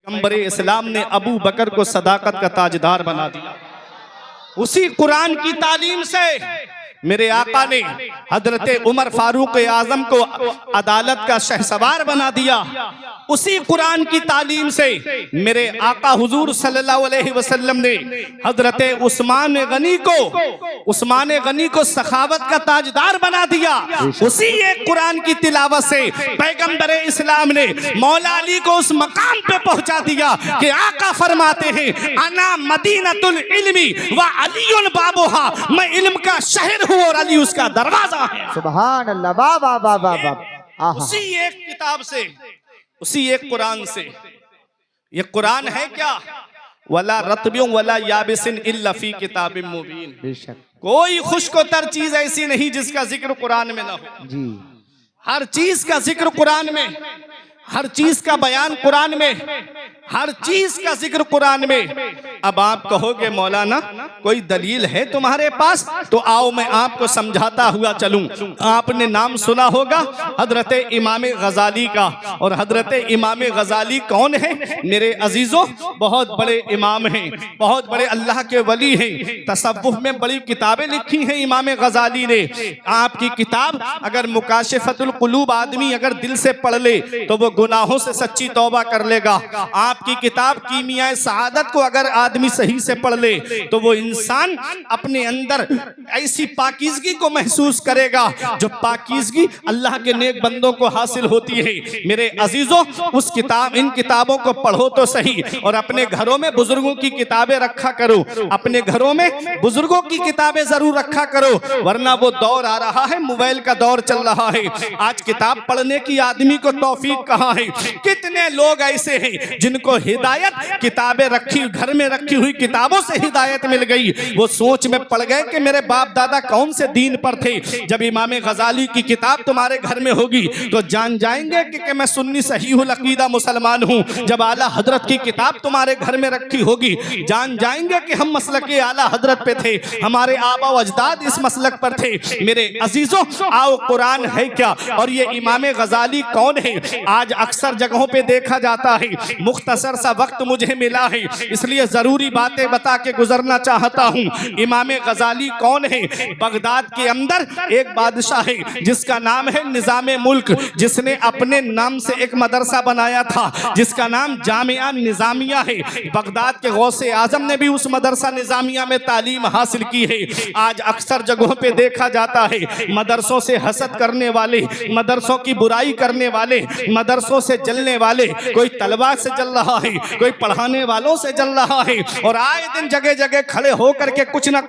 पैगंबर इस्लाम ने अबू बकर को सदाकत का ताजदार बना दिया। उसी कुरान की तालीम से मेरे आका ने हजरत उमर फारूक आजम को अदालत का शहसवार बना दिया। उसी कुरान की तालीम से मेरे आका हुजूर सल्लल्लाहु अलैहि वसल्लम ने हजरत उस्मान गनी को सखावत का ताजदार बना दिया। उसी एक कुरान की तिलावत से पैगंबर इस्लाम ने मौला अली को उस मकाम पे पहुंचा दिया कि आका फरमाते हैं अना मदीनतुल इल्मी व अलीउन बाबुहा, मैं इल्म का शहर हूँ और अली उसका दरवाजा है। सुभान अल्लाह, वाह वाह वाह वाह वाह। उसी एक किताब से, उसी एक कुरान से। ये कुरान है क्या? वला रत्बियों वला याबिसिन इल्ला फी किताबिम मुबीन। बेशक कोई खुश्कोतर चीज ऐसी नहीं जिसका जिक्र कुरान में ना हो जी। हर चीज का जिक्र कुरान में, हर चीज का बयान कुरान में, हर चीज का जिक्र कुरान में। अब आप कहोगे मौलाना कोई दलील है तुम्हारे पास? तो आओ मैं आपको समझाता हुआ चलूं। आपने नाम सुना होगा हजरत इमाम गजाली का। और हजरत इमाम गजाली कौन है मेरे अजीजों? बहुत बड़े इमाम हैं, बहुत बड़े अल्लाह के वली हैं। तसव्वुफ में बड़ी किताबें लिखी हैं इमाम गजाली ने। आपकी किताब अगर मुकाशिफतुल कुलूब आदमी अगर दिल से पढ़ ले तो वो गुनाहों से सच्ची तौबा कर लेगा। आपकी किताब कीमिया सआदत को अगर आदमी सही से पढ़ ले तो वो इंसान अपने अंदर ऐसी पाकीज़गी को महसूस करेगा जो पाकीज़गी अल्लाह के नेक बंदों को हासिल होती है। मेरे अजीजों, उस किताब इन किताबों को पढ़ो तो सही और अपने घरों में बुजुर्गों की किताबें रखा करो। अपने घरों में बुजुर्गों की किताबें जरूर रखा करो, वरना वो दौर आ रहा है, मोबाइल का दौर चल रहा है। आज किताब पढ़ने की आदमी को तौफीक कहाँ है? कितने लोग ऐसे हैं जिनको हिदायत किताबें रखी घर में रखी हुई किताबों से हिदायत मिल गई। वो सोच में पड़ गए कि मेरे बाप दादा कौन से दीन पर थे। जब इमाम गजाली की किताब तुम्हारे घर में होगी तो जान जाएंगे कि मैं सुन्नी सहीहुल अकीदा मुसलमान हूँ। जब आला हजरत की किताब तुम्हारे घर में रखी होगी जान जाएंगे कि हम मसलक आला हजरत पे थे, हमारे आबा व अजदाद इस मसलक पर थे। मेरे अजीजों, आओ कुरान है क्या और ये इमाम गजाली कौन है? आज अक्सर जगहों पे देखा जाता है। मुख्तसर सा वक्त मुझे मिला है इसलिए जरूरी बातें बता के गुजरना चाहता हूँ। इमाम गजाली कौन है? बगदाद के अंदर एक बादशाह है जिसका नाम है निजामे मुल्क, जिसने अपने नाम से एक मदरसा बनाया था जिसका नाम जामिया निजामिया है। बगदाद के गौसे आजम ने भी उस मदरसा निजामिया में तालीम हासिल की है। आज अक्सर जगहों पे देखा जाता है मदरसों से हसद करने वाले, मदरसों की बुराई करने वाले, मदरसों से जलने वाले, कोई तलवार से जल रहा है, कोई पढ़ाने वालों से जल रहा है और आए दिन जगह जगह खड़े होकर के कुछ ना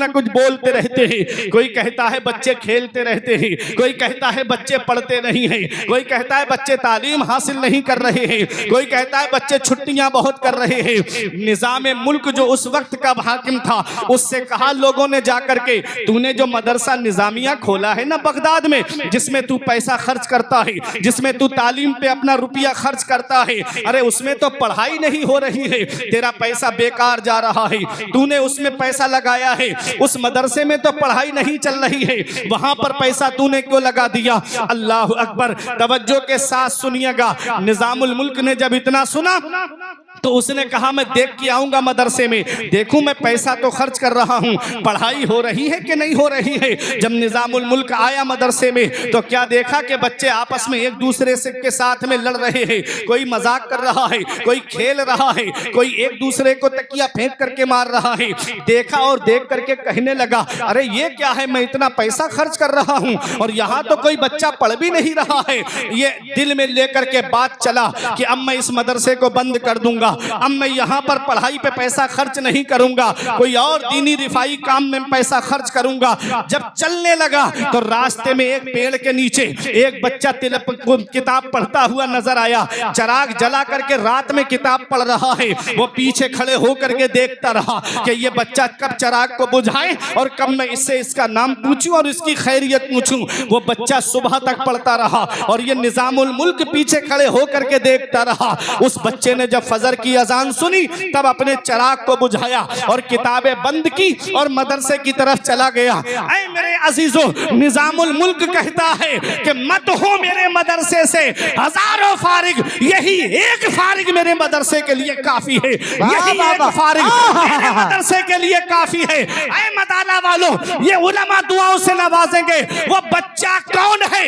कुछ बोलते रहते हैं। कोई कहता है बच्चे खेलते रहते हैं, कोई कहता है बच्चे पढ़ते नहीं हैं, कोई कहता है बच्चे तालीम हासिल नहीं कर रहे हैं, कोई कहता है बच्चे छुट्टियां बहुत कर रहे हैं। निजाम मुल्क जो उस वक्त का हाकिम था उससे कहा लोगों ने जाकर के, तूने जो मदरसा निजामिया खोला है ना बगदाद में, जिसमें तू पैसा खर्च करता है, जिसमें तू तालीम पे अपना रुपया खर्च करता है, अरे उसमें तो पढ़ाई नहीं हो रही है, तेरा पैसा बेकार जा रहा है। तूने उसमें पैसा लगाया है, उस मदरसे में तो पढ़ाई नहीं चल रही है, वहां पर पैसा तूने क्यों लगा दिया? अल्लाह अकबर। तवज्जो के साथ सुनिएगा। निजामुल मुल्क ने जब इतना सुना तो उसने कहा मैं देख के आऊंगा मदरसे में, देखूं मैं पैसा तो खर्च कर रहा हूं, पढ़ाई हो रही है कि नहीं हो रही है। जब निजामुल मुल्क आया मदरसे में तो क्या देखा कि बच्चे आपस में एक दूसरे से के साथ में लड़ रहे हैं, कोई मजाक कर रहा है, कोई खेल रहा है, कोई एक दूसरे को तकिया फेंक करके मार रहा है। देखा और देख करके कहने लगा अरे ये क्या है, मैं इतना पैसा खर्च कर रहा हूं और यहाँ तो कोई बच्चा पढ़ भी नहीं रहा है। ये दिल में लेकर के बात चला कि अब मैं इस मदरसे को बंद कर दूंगा, अब मैं यहाँ पर पढ़ाई पे पैसा खर्च नहीं करूंगा, कोई और दीनी रिफाई काम में पैसा खर्च करूंगा। जब चलने लगा तो रास्ते में एक पेड़ के नीचे एक बच्चा किताब पढ़ता हुआ नजर आया, चराग जला करके रात में किताब पढ़ रहा है। वो पीछे खड़े होकर के देखता रहा कि ये बच्चा कब चराग को बुझाए और कब मैं इससे इसका नाम पूछूं और इसकी खैरियत पूछूं। वो बच्चा सुबह तक पढ़ता रहा और ये निजामुल मुल्क पीछे खड़े होकर के देखता रहा। उस बच्चे ने जब फजर फजर की अजान सुनी तब अपने चिराग को बुझाया और किताबें बंद की और मदरसे की तरफ चला गया। ऐ मेरे अजीजों, निजामुल मुल्क कहता है कि मत हो मेरे मदरसे से हजारों फारिग, यही एक फारिग मेरे मदरसे के लिए काफी है, यही एक फारिग मेरे मदरसे के लिए काफी है। ऐ मदाला वालों, ये उलमा दुआओं से नवाजेंगे। वो बच्चा कौन है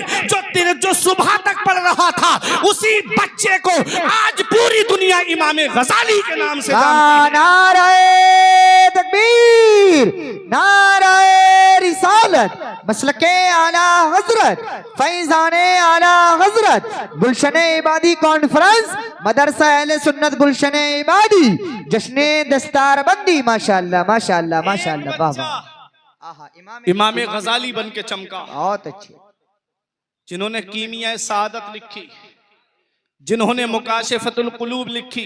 जो सुबह तक पढ़ रहा था, उसी बच्चे को आज पूरी दुनिया इमाम गजाली के नाम से जानती है। नाराए तकबीर, नाराए रिसालत, मसलके आला हजरत, फैजाने आला हजरत, गुलशने इबादी कॉन्फ्रेंस, मदरसा अहले सुन्नत गुलशने इबादी, जश्ने दस्तार बंदी। माशाअल्लाह माशाअल्लाह माशाअल्लाह, वाह वाह। इमाम गजाली बन के चमका, बहुत अच्छे। जिन्होंने कीमिया सादत लिखी, जिन्होंने मुकाशिफतुल कुलूब लिखी,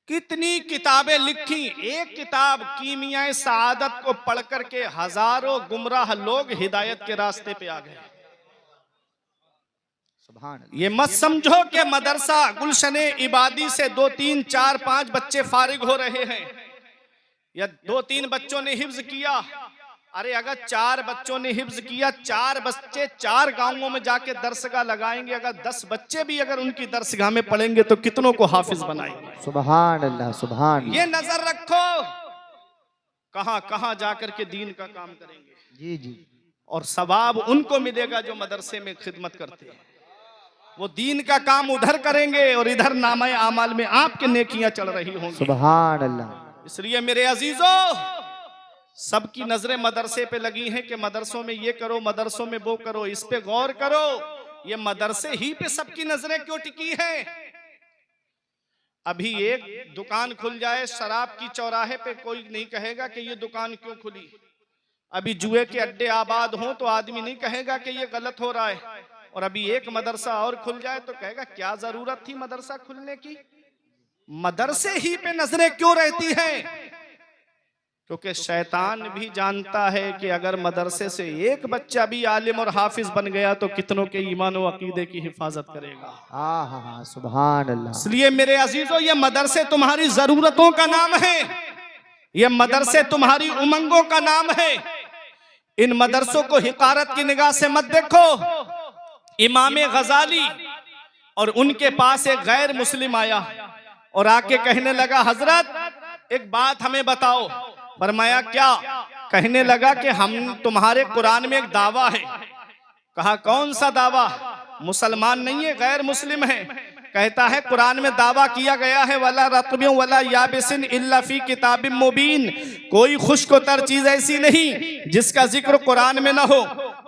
कितनी किताबें लिखी। एक किताब कीमिया सादत को पढ़ करके हजारों गुमराह लोग हिदायत के रास्ते पे आ गए। ये मत समझो कि मदरसा गुलशने इबादी से 2, 3, 4, 5 बच्चे फारिग हो रहे हैं या 2, 3 बच्चों ने हिफ्ज किया। अरे अगर 4 बच्चों ने हिफ्ज किया, 4 बच्चे 4 गांवों में जाके दरसगाह लगाएंगे, अगर 10 बच्चे भी अगर उनकी दरसगाह में पढ़ेंगे तो कितनों को हाफिज बनाएंगे। सुभान अल्लाह सुभान। ये नजर रखो, कहां कहां जाकर के दीन का काम करेंगे। जी जी। और सवाब उनको मिलेगा जो मदरसे में खिदमत करते हैं। वो दीन का काम उधर करेंगे और इधर नामे आमाल में आपके नेकियां चल रही होंगी। सुभान अल्लाह। इसलिए मेरे अजीजों, सबकी नजरें मदरसे पे लगी हैं कि मदरसों में ये करो, मदरसों में वो करो। इस पे गौर करो, ये मदरसे ही पे सबकी नजरें क्यों टिकी हैं? अभी एक दुकान खुल जाए शराब की चौराहे पे, कोई नहीं कहेगा कि ये दुकान क्यों खुली। अभी जुए के अड्डे आबाद हों तो आदमी नहीं कहेगा कि ये गलत हो रहा है। और अभी एक मदरसा और खुल जाए तो कहेगा क्या जरूरत थी मदरसा खुलने की। मदरसे ही पे नजरें क्यों रहती हैं? क्योंकि शैतान भी जानता है कि अगर मदरसे से एक बच्चा भी आलिम और हाफिज बन गया तो कितनों के ईमान और अकीदे की हिफाजत करेगा। सुभान अल्लाह। इसलिए मेरे अजीजों, ये मदरसे तुम्हारी जरूरतों का नाम है, ये मदरसे तुम्हारी उमंगों का नाम है। इन मदरसों को हिकारत की निगाह से मत देखो। इमाम गजाली और उनके पास एक गैर मुस्लिम आया और आके कहने लगा, हजरत एक बात हमें बताओ। फरमाया क्या? कहने लगा कि हम तुम्हारे कुरान में एक दावा है। कहा कौन सा दावा? मुसलमान नहीं है, गैर मुस्लिम है। कहता है कुरान में दावा किया गया है, वला रत्बिन वला याबिसिन इल्ला फी किताबिम मुबीन, कोई खुश्क-ओ-तर चीज ऐसी नहीं जिसका जिक्र कुरान में ना हो,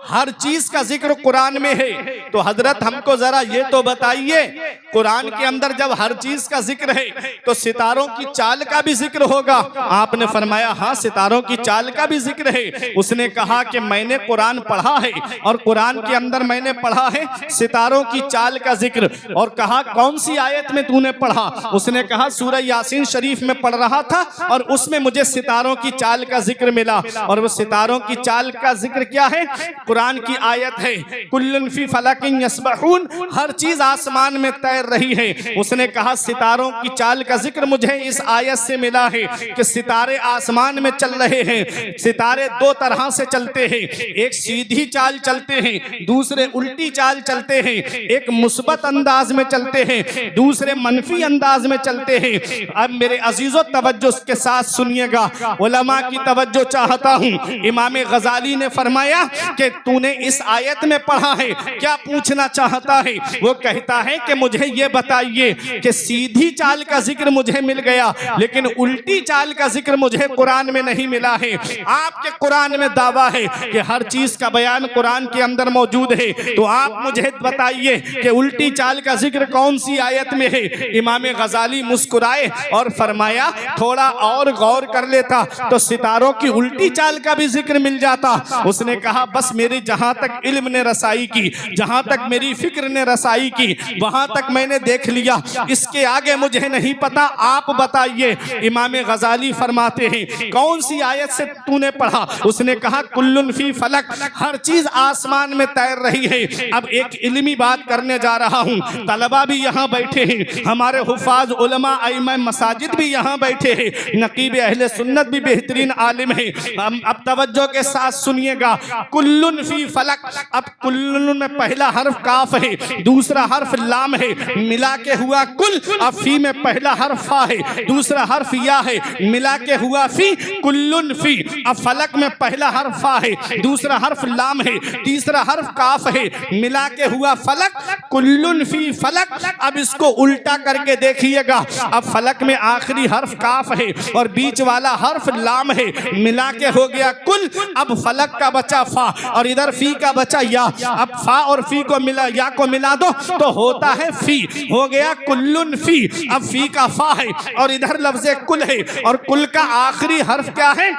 हर चीज का जिक्र कुरान में है। तो हजरत हमको जरा ये तो बताइए, कुरान के अंदर जब हर चीज का जिक्र है तो सितारों की चाल का भी जिक्र होगा? आपने फरमाया हाँ, सितारों की चाल का भी जिक्र है। उसने कहा कि मैंने कुरान पढ़ा है और कुरान के अंदर मैंने पढ़ा है सितारों की चाल का जिक्र। और कहा कौन सी आयत में तूने पढ़ा? उसने कहा सूरह यासीन शरीफ में पढ़ रहा था और उसमें मुझे सितारों की चाल का जिक्र मिला। और वो सितारों की चाल का जिक्र क्या है? कुरान की आयत है, कुल्लुन फी फलकिन यस्बहून, हर चीज आसमान में तैर रही है। उसने कहा सितारों की चाल का जिक्र मुझे इस आयत से मिला है कि सितारे आसमान में चल रहे हैं। सितारे 2 तरह से चलते हैं, एक सीधी चाल चलते हैं, दूसरे उल्टी चाल चलते हैं। एक मुस्बत अंदाज में चलते हैं, दूसरे मनफी अंदाज में चलते हैं। अब मेरे अजीजों तवज्जो के साथ सुनिएगा, उलमा की तवज्जो चाहता हूं। इमाम गजाली ने फरमाया कि तूने इस आयत में पढ़ा है, क्या पूछना चाहता है? वो कहता है कि मुझे ये बताइए कि सीधी चाल का जिक्र मुझे मिल गया लेकिन उल्टी चाल का जिक्र मुझे कुरान में नहीं मिला है। आपके कुरान में दावा है कि हर चीज का बयान कुरान के अंदर मौजूद है, तो आप मुझे बताइए कि उल्टी चाल का जिक्र कौन सी आयत में है? इमाम गजाली मुस्कुराए और फरमाया थोड़ा और गौर कर लेता तो सितारों की उल्टी चाल का भी जिक्र मिल जाता। उसने कहा बस मेरे मेरी जहां तक इल्म ने रसाई की, जहां तक मेरी फिक्र ने रसाई की, वहां तक मैंने देख लिया, इसके आगे मुझे नहीं पता, आप बताइए। इमाम गजाली फरमाते हैं कौन सी आयत से तूने पढ़ा? उसने कहा कुल्लुन फी फलक, हर चीज आसमान में तैर रही है। अब एक इल्मी बात करने जा रहा हूं, तलबा भी यहाँ बैठे हैं, हमारे हुफाज उलमा इमाम मसाजिद भी यहाँ बैठे हैं, नकीब अहले सुन्नत भी बेहतरीन आलिम है। हम अब तवज्जो के साथ सुनिएगा, कुल्लुन फी फलक। अब कुल्लुन में पहला हर्फ काफ है, दूसरा हर्फ लाम है, मिला के हुआ कुल। अब फी में पहला हर्फ फा है, दूसरा हर्फ या है, मिला के हुआ फी, कुल्लुन फी। अब फलक में पहला हर्फ फा है, दूसरा हर्फ लाम है, तीसरा हर्फ काफ है, मिला के हुआ फलक, कुल्लुन फी फलक। अब इसको उल्टा करके देखिएगा, अब फलक में आखिरी हर्फ काफ है और बीच वाला हर्फ लाम है, मिला के हो गया कुल। अब फलक का बचा फा और इधर फी का बचा या। अब फा और फी को मिला, या को मिला दो तो होता है फी, हो गया कुल्लुन फी। अब फी का फा है और इधर लफ्ज़े कुल है और कुल का आखिरी हर्फ क्या है?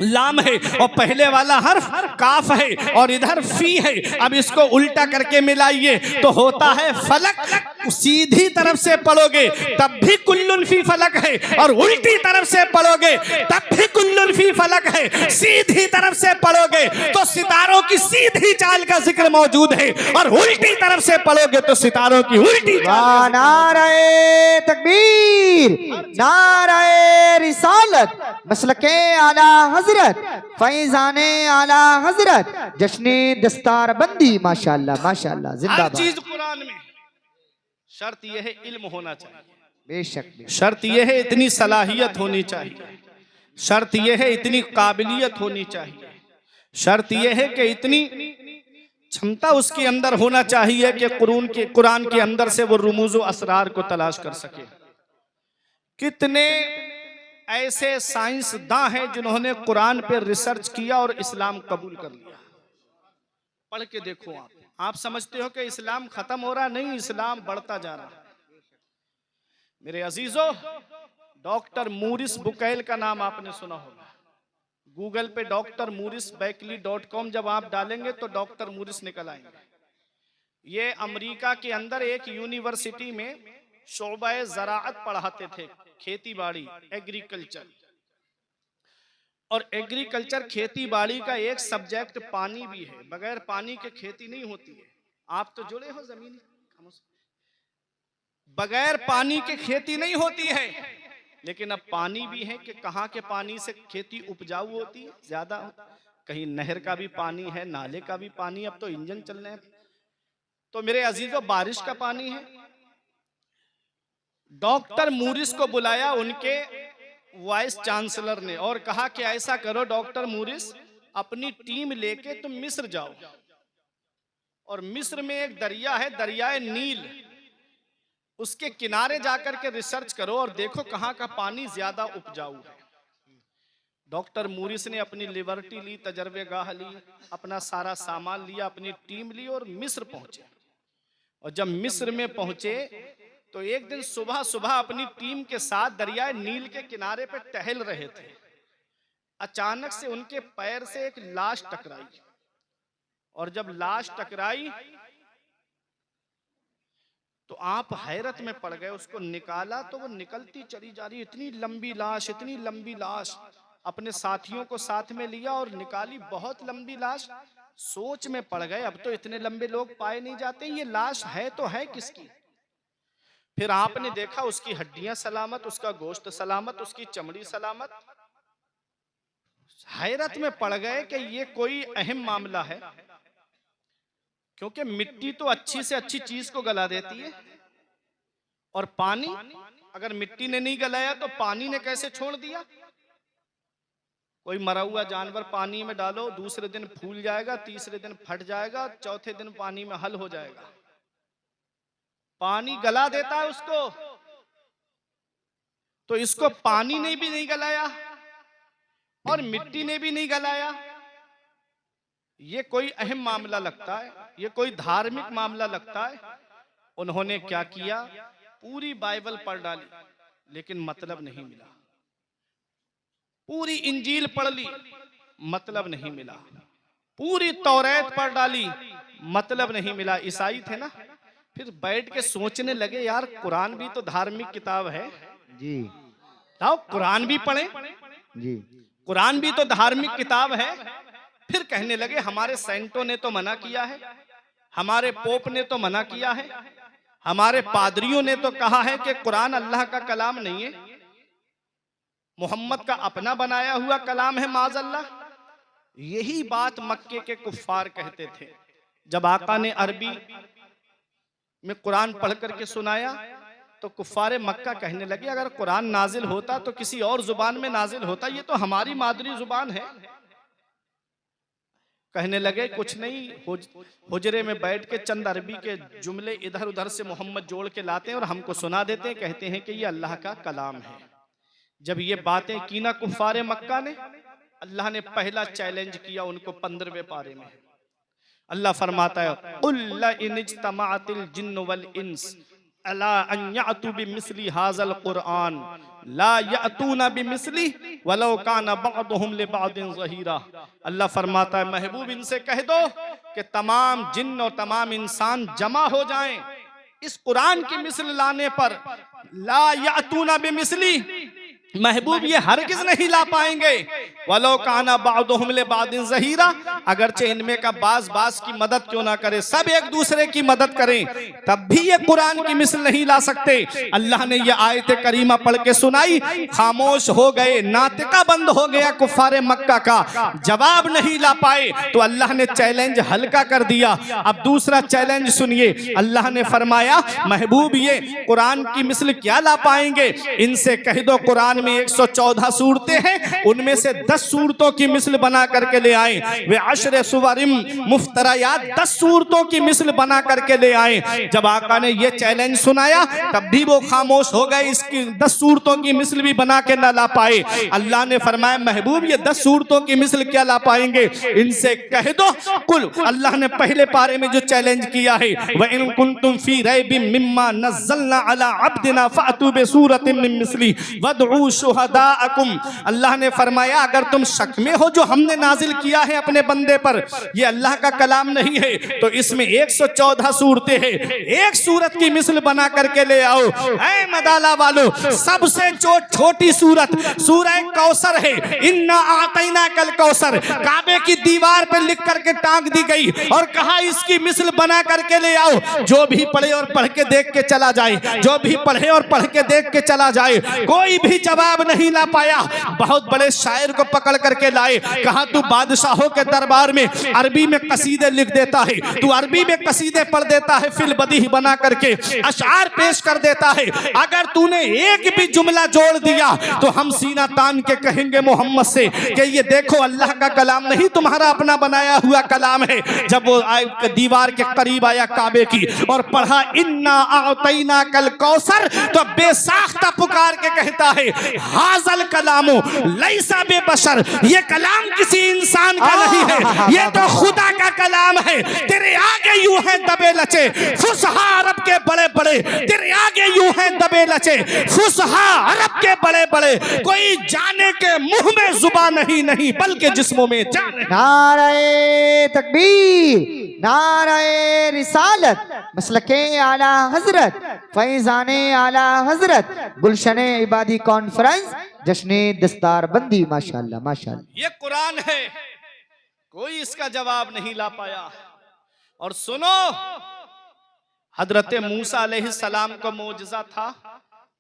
लाम है और पहले वाला हर्फ काफ है और इधर फी है। अब इसको उल्टा करके मिलाइए तो होता है फलक। सीधी तरफ से पढ़ोगे तब भी कुल्लुन फी फलक है और उल्टी तरफ से पढ़ोगे तब भी कुल्लुन फी फलक है। सीधी तरफ से पढ़ोगे तो सितारों की सीधी चाल का जिक्र मौजूद है और उल्टी तरफ से पढ़ोगे तो सितारों की उल्टी चाल। नारे तकबीर, नारे रिसालत, मसलके आला हजरत, फैजाने आला हजरत, जश्ने दस्तार बंदी। माशाअल्लाह माशाअल्लाह, हर जिंदाबाद। चीज कुरान में शर्त यह है इल्म होना चाहिए, बेशक शर्त यह है इतनी सलाहियत होनी चाहिए, शर्त यह है इतनी काबिलियत होनी चाहिए, शर्त यह है कि इतनी क्षमता उसके अंदर होना चाहिए कि कुरान के अंदर से वो रुमूज़ व असरार को तलाश कर सके। कितने ऐसे साइंसदां हैं जिन्होंने कुरान पर रिसर्च किया और इस्लाम कबूल कर लिया। पढ़ के देखो, आप समझते हो कि इस्लाम खत्म हो रहा, नहीं, इस्लाम बढ़ता जा रहा है। मेरे अजीजों, डॉक्टर मूरिस बुकैल का नाम आपने सुना होगा। गूगल पे डॉक्टर मूरिस बैकली.com जब आप डालेंगे तो डॉक्टर मूरिस निकल आएंगे। ये अमेरिका के अंदर एक यूनिवर्सिटी में शोबाए ज़राअत पढ़ाते थे, खेती बाड़ी, एग्रीकल्चर। और एग्रीकल्चर खेती बाड़ी का एक सब्जेक्ट पानी भी है, बगैर पानी के खेती नहीं होती है। आप तो जुड़े हो जमीनी, बगैर पानी के खेती नहीं होती है। लेकिन अब पानी भी है कि कहाँ के पानी से खेती उपजाऊ होती है, ज्यादा, कहीं नहर का भी पानी है, नाले का भी पानी, अब तो इंजन चल रहे हैं। तो मेरे अजीजों, बारिश का पानी है। डॉक्टर मूरिस को बुलाया उनके वाइस चांसलर ने और कहा कि ऐसा करो डॉक्टर मूरिस, अपनी टीम लेके तुम मिस्र जाओ और मिस्र में एक दरिया है, दरियाए नील, उसके किनारे जाकर के रिसर्च करो और देखो कहाँ का पानी ज्यादा उपजाऊ है। डॉक्टर मूरिस ने अपनी लिबर्टी ली, तजर्बेगाह ली, अपना सारा सामान लिया, अपनी टीम ली और मिस्र पहुंचे। और जब मिस्र में पहुंचे तो एक दिन सुबह सुबह अपनी टीम के साथ दरियाए नील के किनारे पे टहल रहे थे। अचानक से उनके पैर से एक लाश टकराई और जब लाश टकराई तो आप हैरत में पड़ गए। उसको निकाला तो वो निकलती चली जा रही, इतनी लंबी लाश, इतनी लंबी लाश। अपने साथियों को साथ में लिया और निकाली, बहुत लंबी लाश। सोच में पड़ गए, अब तो इतने लंबे लोग पाए नहीं जाते, ये लाश है तो है किसकी। फिर आपने देखा उसकी हड्डियां सलामत, उसका गोश्त सलामत, उसकी चमड़ी सलामत। हैरत में पड़ गए कि ये कोई अहम मामला है, क्योंकि मिट्टी तो अच्छी से अच्छी चीज को गला देती है और पानी, अगर मिट्टी ने नहीं गलाया तो पानी ने कैसे छोड़ दिया। कोई मरा हुआ जानवर पानी में डालो, दूसरे दिन फूल जाएगा, तीसरे दिन फट जाएगा, चौथे दिन पानी में हल हो जाएगा। पानी गला देता है उसको, तो इसको पानी ने भी नहीं गलाया और मिट्टी ने भी नहीं गलाया। ये कोई अहम मामला लगता है, ये कोई धार्मिक मामला लगता है। उन्होंने क्या किया, पूरी बाइबल पढ़ डाली लेकिन मतलब नहीं मिला। पूरी इंजील पढ़ ली, मतलब नहीं मिला। पूरी तौरात पढ़ डाली, मतलब नहीं मिला। ईसाई थे ना, फिर बैठ के सोचने लगे यार कुरान भी तो धार्मिक किताब है, जी लाओ कुरान भी पढ़ें, जी कुरान भी तो धार्मिक किताब है। फिर कहने लगे हमारे सेंटों ने तो मना किया है, हमारे पोप ने तो मना किया है, हमारे पादरियों ने तो कहा है कि कुरान अल्लाह का कलाम नहीं है, मोहम्मद का अपना बनाया हुआ कलाम है माज़अल्लाह। यही बात मक्के के कुफ्फार कहते थे। जब आका ने अरबी में कुरान पढ़ करके सुनाया तो कुफ्फारे मक्का कहने लगे अगर कुरान नाजिल होता तो किसी और जुबान में नाजिल होता, ये तो हमारी मादरी जुबान है। कहने लगे कुछ नहीं, हुजरे में बैठ के चंद अरबी के जुमले इधर उधर से मोहम्मद जोड़ के लाते हैं और हमको सुना देते हैं, कहते हैं कि ये अल्लाह का कलाम है। जब ये बातें की ना कुफ्फारे मक्का ने, अल्लाह ने पहला चैलेंज किया उनको 15वें पारे में। अल्लाह फरमाता है उल्ला इनिज्तमाअतिल जिन्न वल इंस अला अन यअतू बिमिस्ली हाज़ल कुरआन ला यअतूना बिमिस्ली वलौ काना बअदुहुम लिबअदिन ज़हीरा। अल्लाह फरमाता है महबूब इनसे कह दो कि तमाम जिन्न और तमाम इंसान जमा हो जाएं इस कुरान की मिसल लाने पर। ला यअतूना बिमिस्ली, महबूब ये हरगिज नहीं ला पाएंगे। वलो काना बादुहुम लिबादिन ज़हीरा, अगरचे इनमें का बाज बाज की मदद क्यों ना करे, सब एक दूसरे की मदद करें, तब भी ये कुरान की मिसल नहीं ला सकते। अल्लाह ने ये आयत करीमा पढ़ के सुनाई, खामोश हो गए, नातिका बंद हो गया कुफारे मक्का का, जवाब नहीं ला पाए तो अल्लाह ने चैलेंज हल्का कर दिया। अब दूसरा चैलेंज सुनिए, अल्लाह ने फरमाया महबूब ये कुरान की मिसल क्या ला पाएंगे, इनसे कह दो कुरान में 114 सूरतें हैं, उनमें से 10 सूरतों की मिसल बना करके ले आए। वे अशरे सुवरिम मुफ्तरायात 10 सूरतों की मिसल बना करके ले आए। जब आका ने ये चैलेंज सुनाया तब भी वो खामोश हो गए, इसकी 10 सूरतों की मिसल भी बना के ना ला पाए। अल्लाह ने फरमाया महबूब ये 10 सूरतों की मिसल क्या ला पाएंगे, इनसे कह दो कुल। अल्लाह ने पहले पारे में जो चैलेंज किया है, व इन कुंतुम फी रैबिम मिम्मा नज़्ज़लना अला अब्दिना फअतू बिसूरतिन मिन मिस्ली वदऊ शुहदाअकुम। अल्लाह ने फरमाया अगर तुम शक में हो जो हमने नाजिल किया है अपने बंदे पर ये अल्लाह का कलाम नहीं है तो इसमें 114 सूरतें हैं, एक सूरत की मिसल बना करके ले आओ। ऐ मदाला वालों, सबसे छोटी सूरत सूरह कौसर है, इन्ना आतैना कल कौसर, काबे की दीवार पर लिख करके टांग दी गई और कहा इसकी मिसल बना करके ले आओ। जो भी पढ़े और पढ़ के देख के चला जाए, जो भी पढ़े और पढ़ के देख के चला जाए, कोई भी जवाब नहीं ला पाया। बहुत बड़े शायर को पकड़ करके लाए, कहा तू बादशाहों के दरबार में अरबी में कसीदे लिख देता है, तू अरबी में कसीदे पढ़ देता है, फिल बदीह बना करके अशआर पेश कर देता है, अगर तूने एक भी जुमला जोड़ दिया तो हम सीना तान के कहेंगे मोहम्मद से कि ये देखो अल्लाह का कलाम नहीं तुम्हारा अपना बनाया हुआ कलाम है। जब वो दीवार के करीब आया काबे की और पढ़ा इन्ना आतैना कल कौसर, तो बेसाख्ता पुकार के कहता है हाजल कलामो लैसा बेबशर, ये कलाम किसी इंसान का नहीं है, ये तो खुदा का कलाम है। तेरे आगे यूं है दबे लचे फुसहा अरब के बड़े बड़े, तेरे आगे यूं है दबे लचे फुसहा अरब के बड़े बड़े, कोई जाने के मुंह में जुबान नहीं बल्कि जिस्मों में जान। नारे तकबीर, नारे रिसालत, मसलके आला हजरत, फैजाने आला हजरत, गुलशने इबादी कॉन्फ्रेंस, जश्ने दस्तार बंदी। माशाल्लाह माशाल्लाह, ये कुरान है, कोई इसका जवाब नहीं ला पाया। और सुनो, हजरत मूसा अलैहिस्सलाम को मौजज़ा था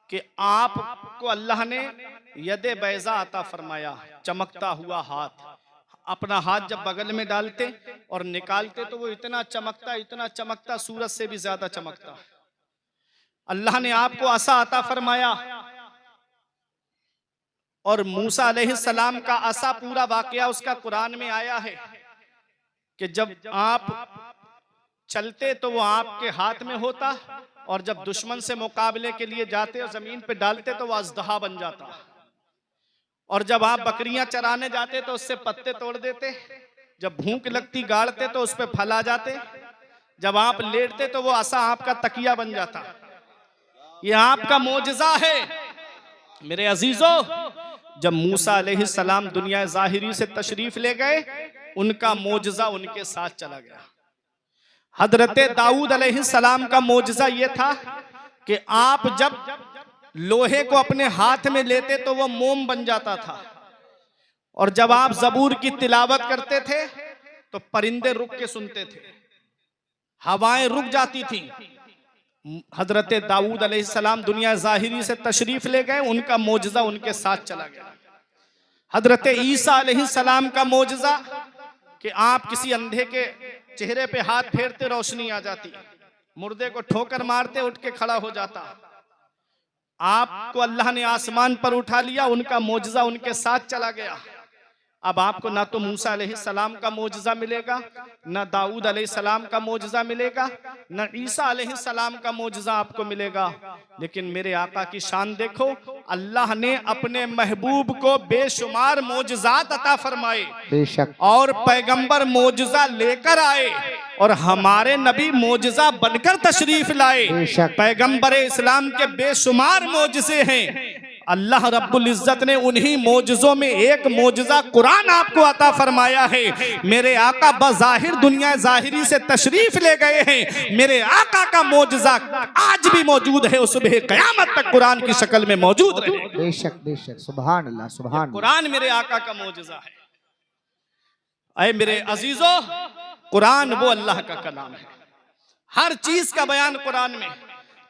कि आपको अल्लाह ने यदे बैजा अता फरमाया, चमकता हुआ हाथ। अपना हाथ जब बगल में डालते और निकालते तो वो इतना चमकता सूरज से भी ज्यादा चमकता। अल्लाह ने आपको असा अता फरमाया और मूसा अलैहिस्सलाम का असा पूरा वाकया उसका कुरान में आया है कि जब आप चलते तो वो आपके हाथ में होता और जब दुश्मन से मुकाबले के लिए जाते और जमीन पे डालते तो वो अज़दहा बन जाता, और जब आप बकरियां चराने जाते तो उससे पत्ते तोड़ देते, जब भूख लगती गाड़ते तो उस पे फल आ जाते, जब आप लेटते तो वो असा आपका तकिया बन जाता। ये आपका मोजज़ा है मेरे अजीजों। जब मूसा अलैहिस्सलाम दुनिया ज़ाहिरी से तशरीफ ले गए उनका मोजज़ा उनके साथ चला गया। हजरत दाऊद अलैहिस्सलाम का मोजज़ा ये था कि आप जब लोहे को अपने हाथ में लेते तो वो मोम बन जाता था, और जब आप ज़बूर की तिलावत करते थे तो परिंदे रुक के सुनते थे, हवाएं रुक जाती थी। हजरत दाऊद अलैहिस्सलाम दुनिया ज़ाहिरी से तशरीफ ले गए, उनका मोजज़ा उनके साथ चला गया। हजरत ईसा अलैहिस्सलाम का मोजज़ा कि आप किसी अंधे के चेहरे पे हाथ फेरते रोशनी आ जाती, मुर्दे को ठोकर मारते उठ के खड़ा हो जाता। आपको अल्लाह ने आसमान पर उठा लिया, उनका मोजज़ा उनके साथ चला गया। अब आपको ना तो मूसा अलैहिस्सलाम का मोजज़ा मिलेगा, ना दाऊद अलैहिस्सलाम का मोजज़ा मिलेगा, ना ईसा अलैहिस्सलाम का मोजज़ा आपको मिलेगा। लेकिन मेरे आका की शान देखो, अल्लाह ने अपने महबूब को बेशुमार मोजज़ात अता फरमाए, बेशक, और पैगंबर मोजज़ा लेकर आए, और हमारे नबी मोजज़ा बनकर तशरीफ लाए। बेशक। पैगंबर इस्लाम के बेशुमार मोजज़े हैं। अल्लाह रब्बुल इज्जत ने उन्हीं मोजज़ों में एक मोजज़ा कुरान आपको अता फरमाया है। मेरे आका बज़ाहिर दुनिया ज़ाहिरी से तशरीफ ले गए हैं, मेरे आका का मोजज़ा आज भी मौजूद है, सुबह क़यामत तक कुरान की शक्ल में मौजूद रहे। बेशक बेशक, सुभान अल्लाह, सुभान अल्लाह। कुरान मेरे आका का मोजज़ा है। ऐ मेरे अजीजों, कुरान वो अल्लाह का कलाम है, हर चीज का बयान कुरान में।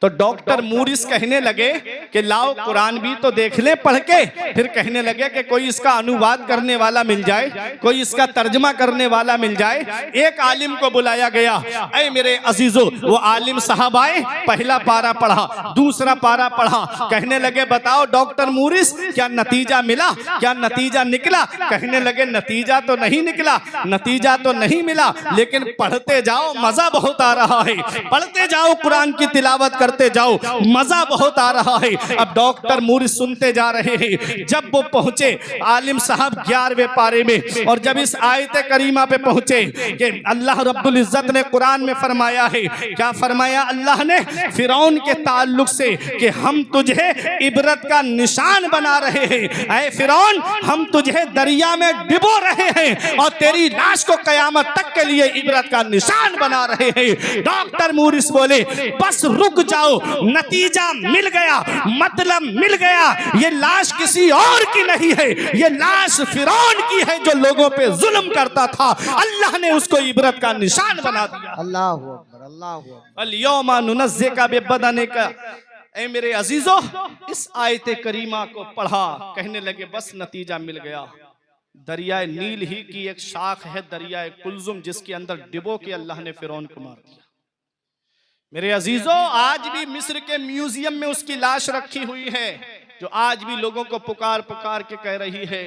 तो डॉक्टर मूरिस कहने लगे कि लाओ कुरान भी तो देख ले पढ़ के। फिर कहने लगे कि कोई इसका अनुवाद करने वाला मिल जाए, कोई इसका तर्जमा करने वाला मिल जाए। एक आलिम को बुलाया गया। ऐ मेरे अजीजों, वो आलिम साहब आए, पहला पारा पढ़ा, दूसरा पारा पढ़ा। कहने लगे बताओ डॉक्टर मूरिस, क्या नतीजा मिला, क्या नतीजा निकला? कहने लगे नतीजा तो नहीं निकला, नतीजा तो नहीं मिला, लेकिन पढ़ते जाओ, मजा बहुत आ रहा है। पढ़ते जाओ, कुरान की तिलावत करते जाओ, मजा बहुत आ रहा है। अब डॉक्टर मूरिस सुनते जा रहे हैं। जब वो पहुंचे आलिम साहब 11वें पारे में, और जब इस आयत करीमा पे पहुंचे कि अल्लाह रब्बुल इज्जत ने कुरान में फरमाया है, क्या फरमाया अल्लाह ने फिरौन के ताल्लुक से कि हम तुझे इबरत का निशान बना रहे हैं। ऐ फिरौन, हम तुझे दरिया में डिबो रहे हैं और तेरी लाश को कयामत तक के लिए इबरत का निशान बना रहे हैं। डॉक्टर मूरिस बोले बस रुक जाओ, नतीजा मिल गया, मतलब मिल गया। ये लाश किसी और की नहीं है, ये लाश फिरौन की है जो लोगों पे जुल्म करता था। अल्लाह ने उसको इबरत का निशान बना दिया। अल्लाह अकबर, अल्लाह अकबर। अल-यौमा नुनज़्ज़िका बिबदनिका। ऐ मेरे अजीजों, इस आयत करीमा को पढ़ा, कहने लगे बस नतीजा मिल गया। दरियाए नील ही की एक शाख है दरियाए कुलजुम, जिसके अंदर डिबो के अल्लाह ने फिरौन को मार दिया। मेरे अजीजों, आज भी मिस्र के म्यूजियम में उसकी लाश रखी हुई है, जो आज भी लोगों को पुकार पुकार के कह रही है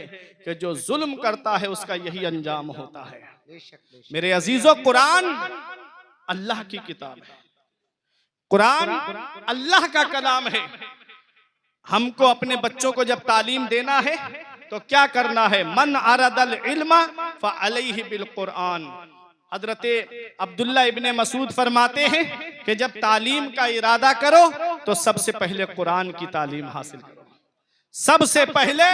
कि जो जुल्म करता है उसका यही अंजाम होता है। मेरे अजीजों, कुरान अल्लाह की किताब है, कुरान अल्लाह का कलाम है। हमको अपने बच्चों को जब तालीम देना है तो क्या करना है? मन अरदल इल्मा फअलैहि बिल कुरान। हजरत अब्दुल्ला इब्ने मसूद फरमाते हैं कि जब तालीम का इरादा करो तो सबसे पहले कुरान की तालीम हासिल करो। सबसे पहले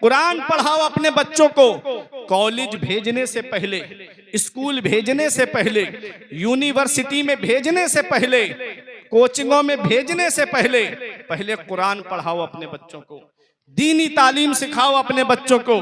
कुरान पढ़ाओ अपने बच्चों को। कॉलेज भेजने से पहले, स्कूल भेजने से पहले, यूनिवर्सिटी में भेजने से पहले, कोचिंगों में भेजने से पहले, पहले कुरान पढ़ाओ अपने बच्चों को। दीनी तालीम सिखाओ अपने बच्चों को,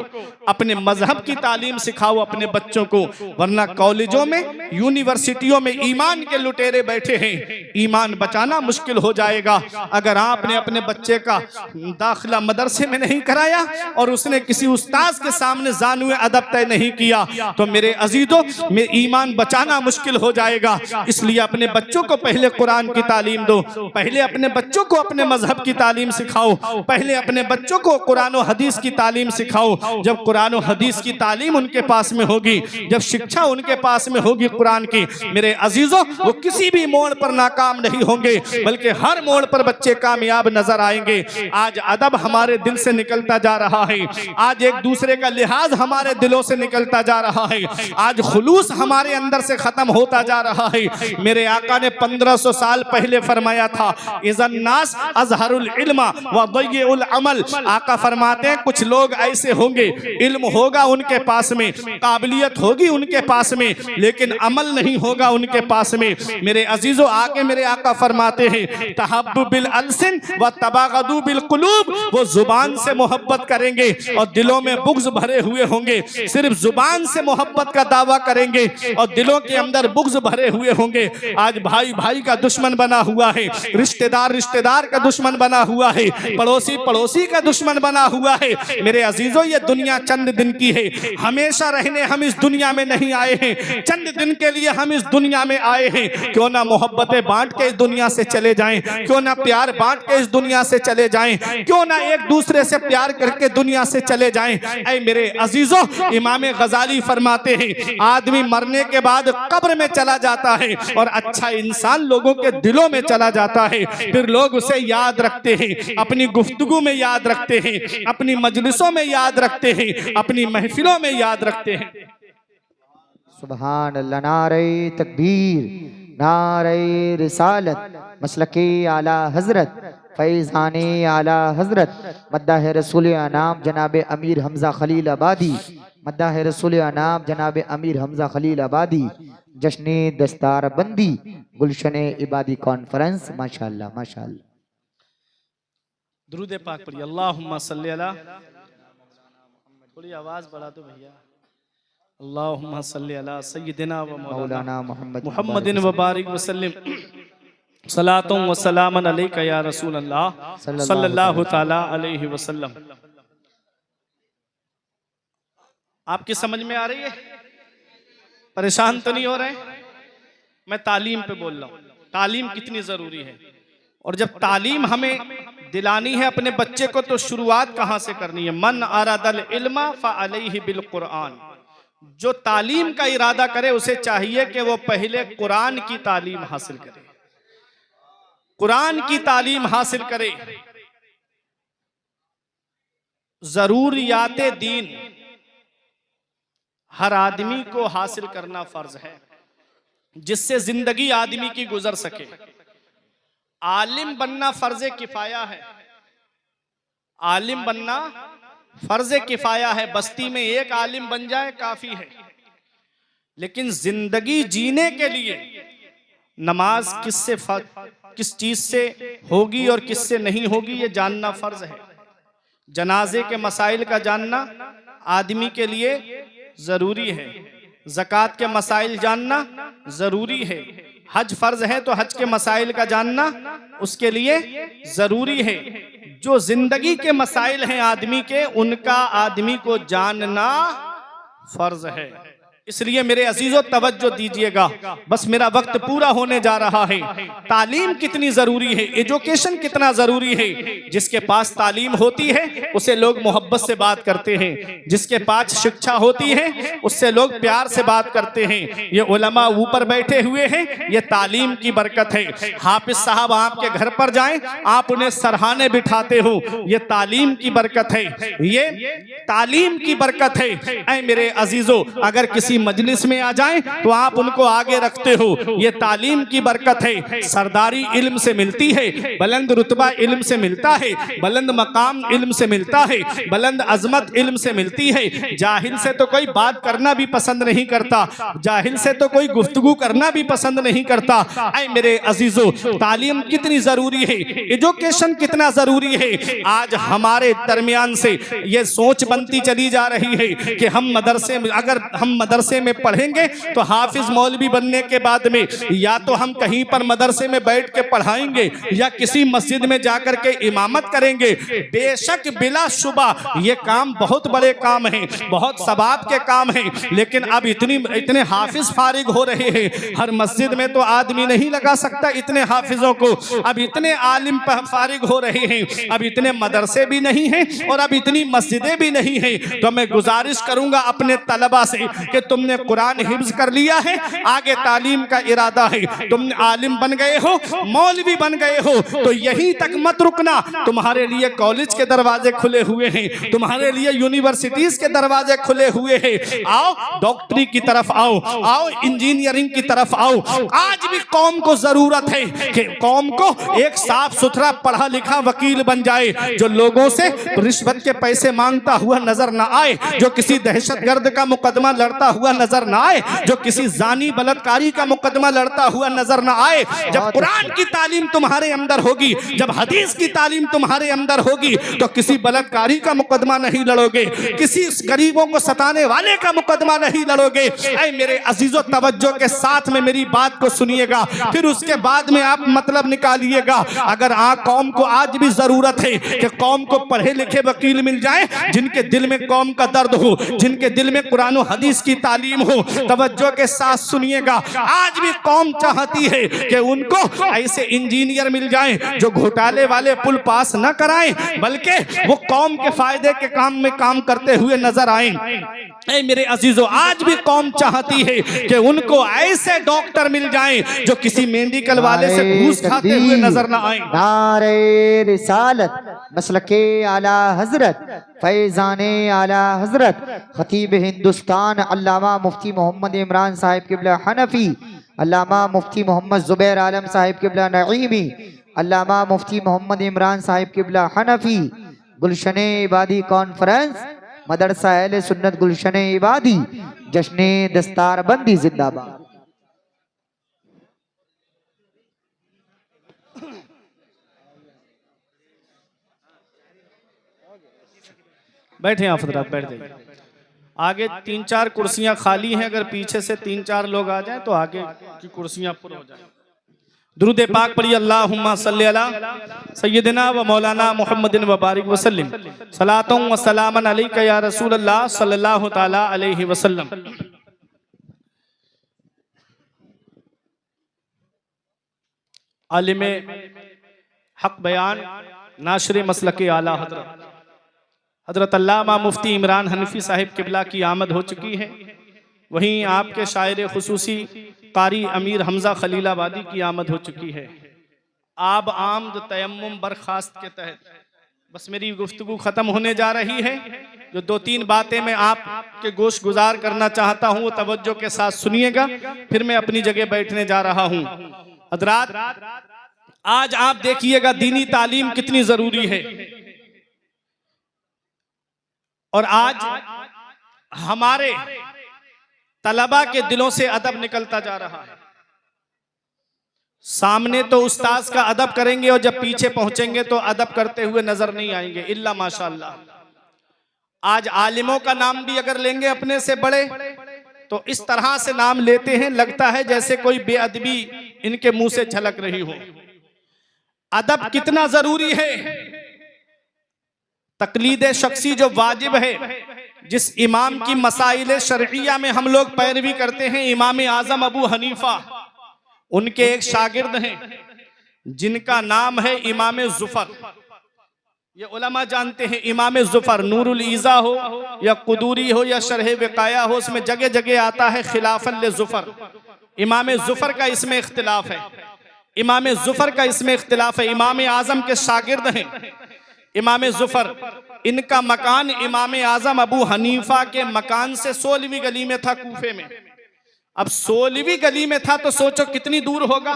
अपने मजहब की तालीम सिखाओ अपने बच्चों को। वरना कॉलेजों में, यूनिवर्सिटियों में ईमान के लुटेरे बैठे हैं, ईमान बचाना मुश्किल हो जाएगा। अगर आपने अपने बच्चे का दाखिला मदरसे में नहीं कराया और उसने किसी उस्ताद के सामने ज़ानुए अदब तय नहीं किया तो मेरे अजीजों, में ईमान बचाना मुश्किल हो जाएगा। इसलिए अपने बच्चों को पहले कुरान की तालीम दो, पहले अपने बच्चों को अपने मजहब की तालीम सिखाओ, पहले अपने बच्चों को कुरान और हदीस की तालीम सिखाओ। जब कुरान और हदीस की तालीम उनके पास में होगी, जब शिक्षा उनके पास में होगी कुरान की, मेरे अजीजों, वो किसी भी मोड़ पर नाकाम नहीं होंगे, बल्कि हर मोड़ पर बच्चे कामयाब नजर आएंगे। आज अदब हमारे दिल से निकलता जा रहा है, आज एक दूसरे का लिहाज हमारे दिलों से निकलता जा रहा है, आज खुलूस हमारे अंदर से खत्म होता जा रहा है। मेरे आका ने 1500 साल पहले फरमाया था, इज़न नास अज़हरुल इल्मा व दय्युल अमल। आका फरमाते हैं कुछ लोग ऐसे होंगे, इल्म होगा उनके पास में, काबिलियत होगी उनके पास में, लेकिन अमल नहीं होगा उनके पास में। मेरे अजीजों, आगे मेरे आका फरमाते हैं तहब्बु बिल अलसिन व तबागदु बिल कुलूब, वो जुबान से मोहब्बत करेंगे और दिलों में बुग़्ज़ भरे हुए होंगे। सिर्फ जुबान से मोहब्बत का दावा करेंगे और दिलों के अंदर बुग़्ज़ भरे हुए होंगे। आज भाई भाई का दुश्मन बना हुआ है, रिश्तेदार रिश्तेदार का दुश्मन बना हुआ है, पड़ोसी पड़ोसी का दुश्मन बना हुआ है। मेरे अजीजों, ये दुनिया चंद दिन की है, हमेशा रहने हम इस दुनिया में नहीं आए हैं, चंद दिन के लिए हम इस दुनिया में आए हैं। क्यों ना मोहब्बतें बांट के इस दुनिया से चले जाएं, क्यों ना प्यार बांट के इस दुनिया से चले जाएं, क्यों ना एक दूसरे से प्यार करके दुनिया से चले जाएं। ऐ मेरे अजीजों, इमाम गजाली फरमाते हैं आदमी मरने के बाद कब्र में चला जाता है और अच्छा इंसान लोगों के दिलों में चला जाता है। फिर लोग उसे याद रखते हैं, अपनी गुफ्तगू में याद रखते हैं, अपनी मजलिसों में याद रखते हैं, अपनी महफिलों में याद रखते हैं। सुभान अल्लाह। नारे तकबीर, नारे रिसालत, मसलके आला हजरत, फैज़ाने आला हजरत, मद्दाह रसूल अनाम जनाब अमीर हमजा खलील आबादी, मद्दाह रसूल अनाम जनाब अमीर हमजा खलील आबादी, जश्न दस्तार बंदी, गुलशन इबादी कॉन्फ्रेंस। माशाअल्लाह माशाअल्लाह। दुरूद पाक पढ़िए, अल्लाहुम्मा सल्ली अला, थोड़ी आवाज बढ़ा दो भैया, अल्लाहुम्मा सल्ली अला सय्यिदिना व मौलाना मुहम्मदिन व बारिक वसल्लिम, सलातुम व सलामन अलैका या रसूल अल्लाह सल्लल्लाहु तआला अलैहि वसल्लम। आपकी समझ में आ रही है? परेशान तो नहीं हो रहे? मैं तालीम पे बोल रहा हूँ, तालीम कितनी जरूरी है। और जब तालीम हमें दिलानी है अपने बच्चे को, तो शुरुआत कहाँ से करनी है? मन अरादल इल्मा फअलैहि बिल कुरआन। जो तालीम का इरादा करे उसे चाहिए कि वो पहले कुरान की तालीम हासिल करे, कुरान की तालीम हासिल करे। जरूरियाते दीन हर आदमी को हासिल करना फर्ज है, जिससे जिंदगी आदमी की गुजर सके। आलिम बनना फर्ज किफाया है, आलिम बनना फर्ज किफाया है। बस्ती में एक आलिम बन जाए काफी है, लेकिन जिंदगी जीने के लिए नमाज किस चीज से होगी और किससे नहीं होगी ये जानना फर्ज है। जनाजे के मसाइल का जानना आदमी के लिए जरूरी है, ज़कात के मसाइल जानना जरूरी है, हज फर्ज है तो हज के मसाइल का जानना उसके लिए जरूरी है। जो जिंदगी के मसाइल हैं आदमी के, उनका आदमी को जानना फर्ज है। इसलिए मेरे अजीजों तवज्जो दीजिएगा, बस मेरा वक्त पूरा होने जा रहा है। तालीम कितनी जरूरी है, एजुकेशन कितना जरूरी है। जिसके पास तालीम होती है उसे लोग मोहब्बत से बात करते हैं, जिसके पास शिक्षा होती है उससे लोग प्यार से बात करते हैं। ये उलमा ऊपर बैठे हुए हैं, ये तालीम की बरकत है। हाफिज साहब आपके घर पर जाएं, आप उन्हें सरहाने बिठाते हो, ये तालीम की बरकत है, ये तालीम की बरकत है। ऐ मेरे अजीजों, अगर किसी मजलिस में आ जाएं तो आप उनको आगे रखते हो, ये तालीम की बरकत है। सरदारी इल्म से मिलती है, बुलंद रुतबा इल्म से मिलता है, बुलंद मकाम इल्म से मिलता है, बुलंद अजमत इल्म से मिलती है। जाहिल से तो कोई बात करना भी पसंद नहीं करता, जाहिल से तो कोई गुफ्तगू करना भी पसंद नहीं करता। ऐ मेरे अजीजों, तालीम कितनी जरूरी है, एजुकेशन कितना जरूरी है। आज हमारे दरमियान से ये सोच बनती चली जा रही है कि हम मदरसे में, अगर हम मदरसे में पढ़ेंगे तो हाफिज मौलवी बनने के बाद में या तो हम कहीं पर मदरसे में बैठ के पढ़ाएंगे या किसी मस्जिद में जाकर के इमामत करेंगे। बेशक बिलाशुबा ये काम बहुत बड़े काम हैं, बहुत सवाब के काम हैं, लेकिन अब इतने हाफिज फारिग हो रहे हैं, हर मस्जिद में तो आदमी नहीं लगा सकता इतने हाफिजों को। अब इतने आलिम फारिग हो रहे हैं, अब इतने मदरसे भी नहीं हैं और अब इतनी मस्जिदें भी नहीं हैं। तो मैं गुजारिश करूंगा अपने तलबा से कि तुम तुमने कुरान हिफ्ज कर लिया है, आगे तालीम का इरादा है, तुम आलिम बन गए हो, मौलवी बन गए हो, तो यहीं तक मत रुकना। तुम्हारे लिए कॉलेज के दरवाजे खुले हुए हैं, तुम्हारे लिए यूनिवर्सिटीज के दरवाजे खुले हुए हैं। आओ डॉक्टरी की तरफ आओ, आओ इंजीनियरिंग की तरफ आओ। आज भी कौम को जरूरत है कि कौम को एक साफ सुथरा पढ़ा लिखा वकील बन जाए, जो लोगों से रिश्वत के पैसे मांगता हुआ नजर ना आए, जो किसी दहशतगर्द का मुकदमा लड़ता हुआ नजर ना आए, जो किसी जानी बलात्कारी का मुकदमा लड़ता हुआ नजर ना आए। जब कुरान की तालीम तुम्हारे अंदर होगी, जब हदीस की तालीम तुम्हारे अंदर होगी, तो किसी बलात्कारी का मुकदमा नहीं लड़ोगे, किसी गरीबों को सताने वाले का मुकदमा नहीं लड़ोगे। ऐ मेरे अजीजों, तवज्जो के साथ में मेरी बात को सुनिएगा, फिर उसके बाद में आप मतलब निकालिएगा। अगर कौम को आज भी जरूरत है कि कौम को पढ़े लिखे वकील मिल जाए, जिनके दिल में कौम का दर्द हो, जिनके दिल में कुरान और हदीस की तालीम हो। तवज्जो के साथ सुनिएगा, आज भी कौम चाहती है कि उनको ऐसे इंजीनियर मिल जाएं जो घोटाले वाले पुल पास न कराएं, बल्कि वो कौम के फायदे के काम में काम करते हुए नजर आएं। ऐ मेरे अजीजों, आज भी कौम चाहती है कि उनको ऐसे डॉक्टर मिल जाएं जो किसी मेडिकल वाले से घूस खाते हुए नजर ना आए। नारे रिसालत, मसलके आला हजरत, फैजाने आला हजरत, खतीब हिंदुस्तान अल्लामा मुफ्ती मोहम्मद इमरान साहिब किबला हनफी, अल्लामा मुफ्ती मोहम्मद जुबैर आलम साहिब किबला नईमी, अल्लामा मुफ्ती मोहम्मद इमरान साहिब किबला हनफी, गुलशने इबादी कॉन्फ्रेंस, मदरसा अहले सुन्नत गुलशने इबादी, जश्ने दस्तार बंदी जिंदाबाद। बैठे आप हजरात, बैठ जाइए। आगे 3-4 कुर्सियां खाली हैं, अगर पीछे से 3-4 लोग आ जाएं तो आगे की कुर्सियां पूरी हो जाएं। दुरूद पाक पढ़िए, अल्लाहुम्मा सल्ली अला सय्यदिना व मौलाना मुहम्मदिन व बारिक वसल्लम, सलातुं व सलामन अलैका या रसूल अल्लाह सल्लल्लाहु तआला अलैहि वसल्लम। आलिम हक बयान, नाशरे मसलके आला हजरत अल्लामा मुफ्ती इमरान हनफी साहिब किबला की आमद हो चुकी है। वहीं आपके शायर खुसूसी कारी अमीर हमजा खलीलाबादी की आमद हो चुकी है। आब आमद तयम्मुम बरखास्त के तहत बस मेरी गुफ्तगू ख़त्म होने जा रही है। जो 2-3 बातें मैं आपके गोश गुजार करना चाहता हूँ, वो तवज्जो के साथ सुनिएगा, फिर मैं अपनी जगह बैठने जा रहा हूँ। हजरात, आज आप देखिएगा दीनी तालीम कितनी ज़रूरी है, और आज हमारे तलबा के दिलों से अदब निकलता जा रहा है। सामने तो उस्ताद का अदब करेंगे और जब पीछे पहुंचेंगे तो अदब करते हुए नजर नहीं आएंगे, इल्ला माशाअल्लाह। आज आलिमों का नाम भी अगर लेंगे अपने से बड़े, तो इस तरह से नाम लेते हैं, लगता है जैसे कोई बेअदबी इनके मुंह से झलक रही हो। अदब कितना जरूरी है। तकलीद शख्सी जो वाजिब है, जिस इमाम की मसाइल शरइया में हम लोग पैरवी करते हैं, इमाम आजम अबू हनीफा, उनके एक शागिर्द हैं जिनका नाम है इमाम जुफर। ये उलमा जानते हैं, इमाम जुफर नूरुल ईज़ा हो या कुदूरी हो या शरह विकाया हो, उसमें जगह जगह आता है खिलाफल जुफर। इमाम जुफर का इसमें इख्तिलाफ है, इमाम जुफर का इसमें इख्तिलाफ है। इमाम आजम के शागिर्द हैं इमाम जुफर। इनका मकान इमाम आजम अबू हनीफा के मकान से 16वीं गली में था, कूफे में। अब 16वीं गली में था तो सोचो कितनी दूर होगा।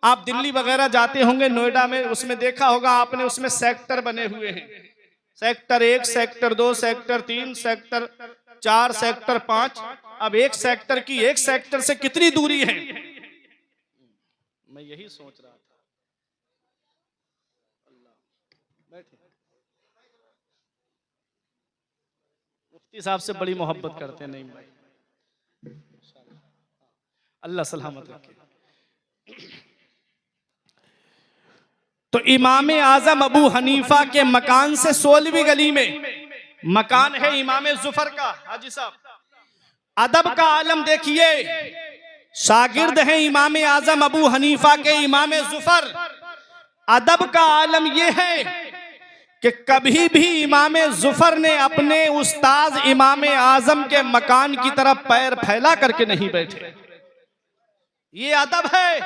आप दिल्ली वगैरह जाते होंगे, नोएडा में, उसमें देखा होगा आपने, उसमें सेक्टर बने हुए हैं, sector 1, sector 2, sector 3, sector 4, sector 5। अब एक सेक्टर की एक सेक्टर से कितनी दूरी है, मैं यही सोच रहा था। मुफ्ती साहब से बड़ी मोहब्बत करते हैं, नहीं भाई, अल्लाह सलामत रखे। तो इमाम आजम अबू हनीफा के मकान से 16वीं गली में मकान है इमाम जुफर का। हाजी साहब, अदब का आलम देखिए, शागिर्द हैं इमाम आजम अबू हनीफा के इमाम जुफर। अदब का आलम यह है कि कभी भी इमाम जुफर ने अपने उस्ताद इमाम आजम के मकान की तरफ पैर फैला करके नहीं बैठे। ये अदब है।